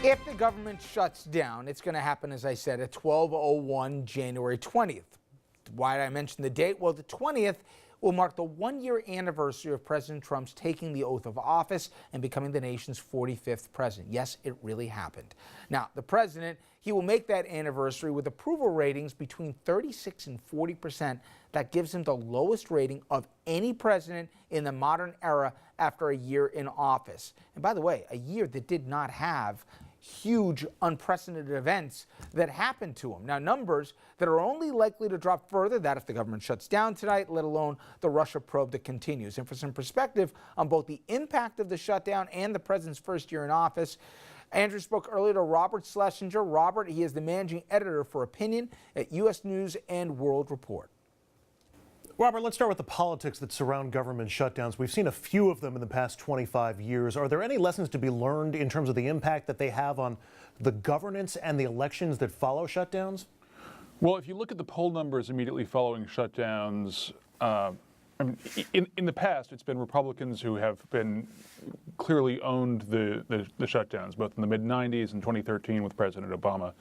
If the government shuts down, it's going to happen, as I said, at 12:01 January 20th. Why did I mention the date? Well, the 20th will mark the one-year anniversary of President Trump's taking the oath of office and becoming the nation's 45th president. Yes, it really happened. Now, the president, he will make that anniversary with approval ratings between 36 and 40%. That gives him the lowest rating of any president in the modern era after a year in office. And by the way, a year that did not have huge unprecedented events that happened to him. Now, numbers that are only likely to drop further, that if the government shuts down tonight, let alone the Russia probe that continues. And for some perspective on both the impact of the shutdown and the president's first year in office, Andrew spoke earlier to Robert Schlesinger. Robert, he is the managing editor for Opinion at U.S. News and World Report. Robert, let's start with the politics that surround government shutdowns. We've seen a few of them in the past 25 years. Are there any lessons to be learned in terms of the impact that they have on the governance and the elections that follow shutdowns? Well, if you look at the poll numbers immediately following shutdowns, in the past, it's been Republicans who have been clearly owned the shutdowns, both in the mid-90s and 2013 with President Obama,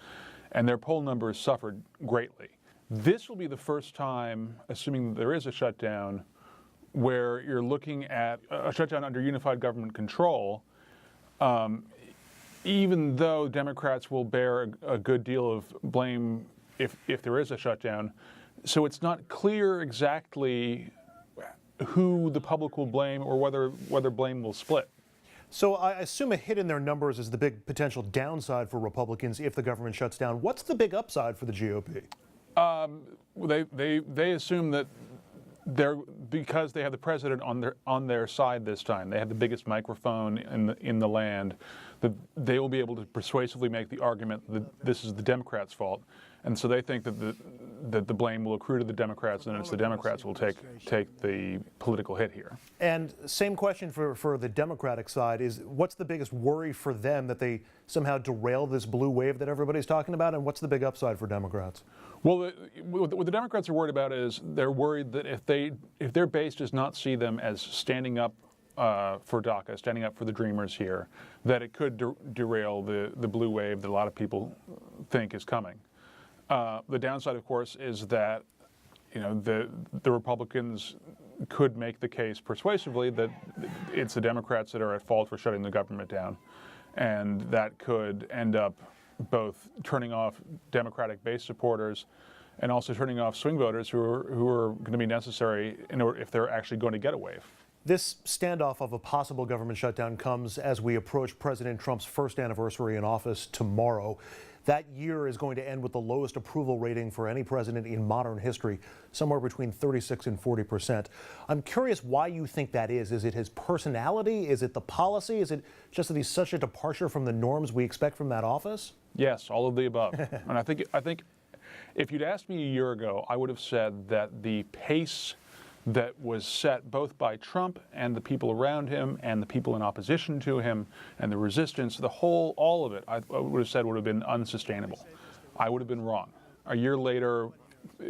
and their poll numbers suffered greatly. This will be the first time, assuming there is a shutdown, where you're looking at a shutdown under unified government control, even though Democrats will bear a good deal of blame if there is a shutdown. So it's not clear exactly who the public will blame or whether blame will split. So I assume a hit in their numbers is the big potential downside for Republicans if the government shuts down. What's the big upside for the GOP? They assume that because they have the president on their side this time, they have the biggest microphone in the land, that they will be able to persuasively make the argument that this is the Democrats' fault, and so they think that the blame will accrue to the Democrats, and it's the Democrats who will take the political hit here. And same question for the Democratic side is, what's the biggest worry for them that they somehow derail this blue wave that everybody's talking about, and what's the big upside for Democrats? Well, what the Democrats are worried about is they're worried that if their base does not see them as standing up for DACA, standing up for the Dreamers here, that it could derail the blue wave that a lot of people think is coming. The downside, of course, is that the Republicans could make the case persuasively that it's the Democrats that are at fault for shutting the government down, and that could end up both turning off Democratic base supporters and also turning off swing voters who are going to be necessary in order if they're actually going to get a wave. This standoff of a possible government shutdown comes as we approach President Trump's first anniversary in office tomorrow. That year is going to end with the lowest approval rating for any president in modern history, somewhere between 36 and 40%. I'm curious why you think that is. Is it his personality? Is it the policy? Is it just that he's such a departure from the norms we expect from that office? Yes, all of the above. And I think if you'd asked me a year ago, I would have said that the pace that was set both by Trump and the people around him and the people in opposition to him and the resistance, all of it, I would have said would have been unsustainable. I would have been wrong. A year later,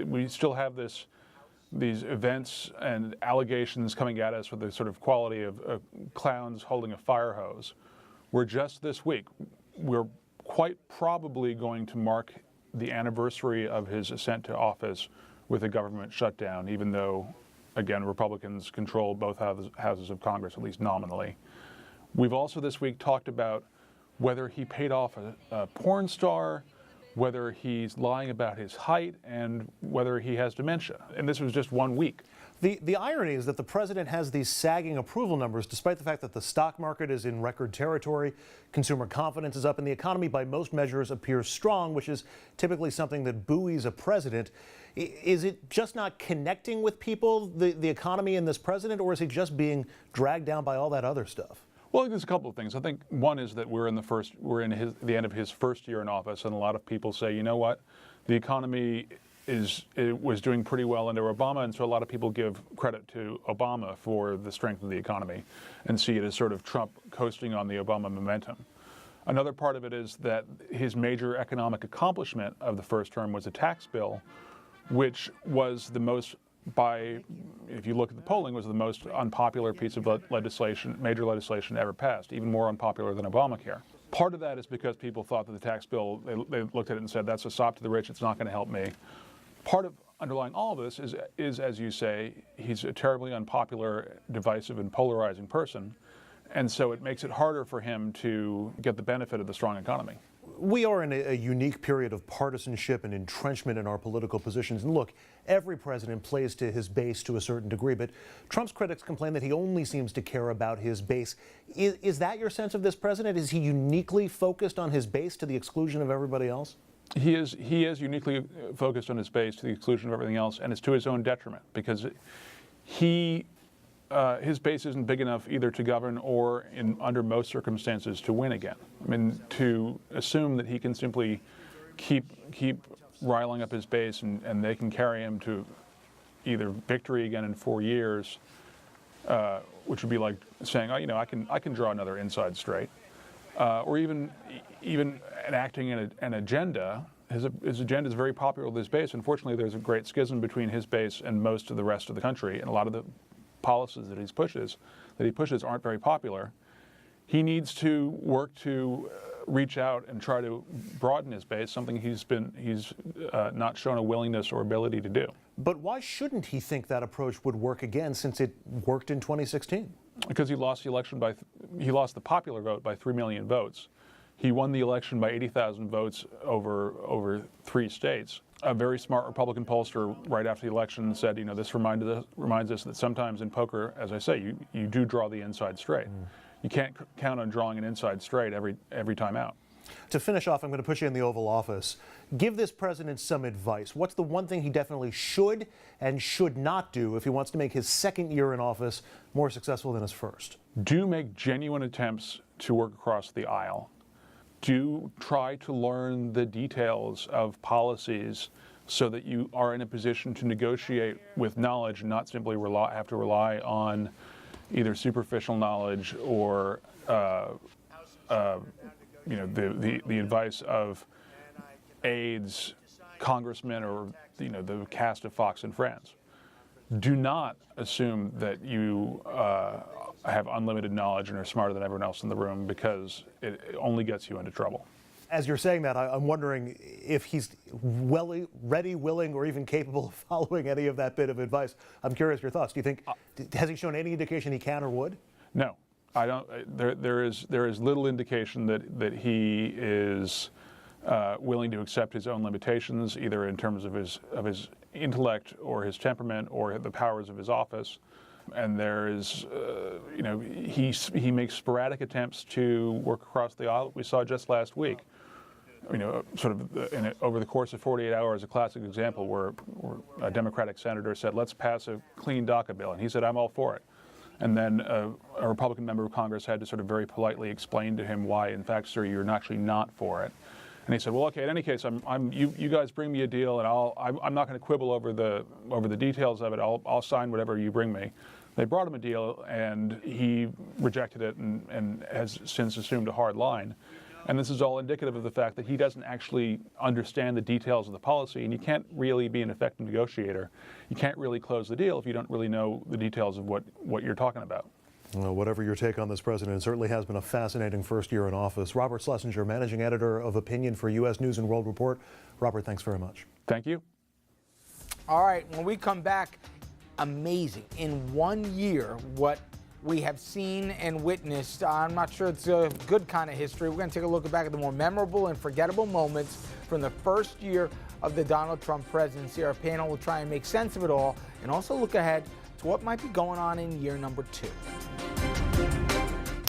we still have these events and allegations coming at us with the sort of quality of clowns holding a fire hose. We're just this week, we're quite probably going to mark the anniversary of his ascent to office with a government shutdown, even though, again, Republicans control both houses of Congress, at least nominally. We've also this week talked about whether he paid off a porn star, whether he's lying about his height, and whether he has dementia. And this was just 1 week. The irony is that the president has these sagging approval numbers despite the fact that the stock market is in record territory, consumer confidence is up, and the economy by most measures appears strong, which is typically something that buoys a president. Is it just not connecting with people, the economy and this president, or is he just being dragged down by all that other stuff? Well, I think there's a couple of things. I think one is that we're in the end of his first year in office, and a lot of people say, you know what, the economy was doing pretty well under Obama, and so a lot of people give credit to Obama for the strength of the economy and see it as sort of Trump coasting on the Obama momentum. Another part of it is that his major economic accomplishment of the first term was a tax bill, which was the most, if you look at the polling, was the most unpopular piece of legislation, major legislation ever passed, even more unpopular than Obamacare. Part of that is because people thought that the tax bill, they looked at it and said, that's a sop to the rich, it's not going to help me. Part of underlying all of this is, as you say, he's a terribly unpopular, divisive, and polarizing person. And so it makes it harder for him to get the benefit of the strong economy. We are in a unique period of partisanship and entrenchment in our political positions. And look, every president plays to his base to a certain degree, but Trump's critics complain that he only seems to care about his base. Is that your sense of this president? Is he uniquely focused on his base to the exclusion of everybody else? He is uniquely focused on his base to the exclusion of everything else, and it's to his own detriment, because his base isn't big enough either to govern or, under most circumstances, to win again. I mean, to assume that he can simply keep riling up his base and they can carry him to either victory again in 4 years, which would be like saying, oh, you know, I can draw another inside straight, or even enacting an agenda. His agenda is very popular with his base. Unfortunately, there's a great schism between his base and most of the rest of the country, and a lot of the policies that he pushes aren't very popular. He needs to work to reach out and try to broaden his base, something he's not shown a willingness or ability to do. But why shouldn't he think that approach would work again, since it worked in 2016? Because he lost the election he lost the popular vote by 3 million votes. He won the election by 80,000 votes over 3 states. A very smart Republican pollster right after the election said, you know, this reminds us that sometimes in poker, as I say, you do draw the inside straight. You can't count on drawing an inside straight every time out. To finish off, I'm going to put you in the Oval Office. Give this president some advice. What's the one thing he definitely should and should not do if he wants to make his second year in office more successful than his first? Do make genuine attempts to work across the aisle. Do try to learn the details of policies so that you are in a position to negotiate with knowledge and not simply have to rely on either superficial knowledge or you know, the advice of aides, congressmen, or the cast of Fox and Friends. Do not assume that you have unlimited knowledge and are smarter than everyone else in the room, because it only gets you into trouble. As you're saying that, I'm wondering if he's ready, willing, or even capable of following any of that bit of advice. I'm curious your thoughts. Do you think, has he shown any indication he can or would? No, I don't. There is little indication that he is willing to accept his own limitations, either in terms of his intellect or his temperament or the powers of his office. And there is, he makes sporadic attempts to work across the aisle. We saw just last week, over the course of 48 hours, a classic example where a Democratic senator said, let's pass a clean DACA bill. And he said, I'm all for it. And then a Republican member of Congress had to sort of very politely explain to him why, in fact, sir, you're actually not for it. And he said, well, okay, in any case, you guys bring me a deal, and I'm not going to quibble over the details of it. I'll sign whatever you bring me. They brought him a deal, and he rejected it and has since assumed a hard line. And this is all indicative of the fact that he doesn't actually understand the details of the policy, and you can't really be an effective negotiator. You can't really close the deal if you don't really know the details of what you're talking about. Well, whatever your take on this president, it certainly has been a fascinating first year in office. Robert Schlesinger, managing editor of Opinion for U.S. News and World Report. Robert, thanks very much. Thank you. All right, when we come back, amazing. In 1 year, what we have seen and witnessed, I'm not sure it's a good kind of history. We're going to take a look back at the more memorable and forgettable moments from the first year of the Donald Trump presidency. Our panel will try and make sense of it all and also look ahead to what might be going on in year number 2.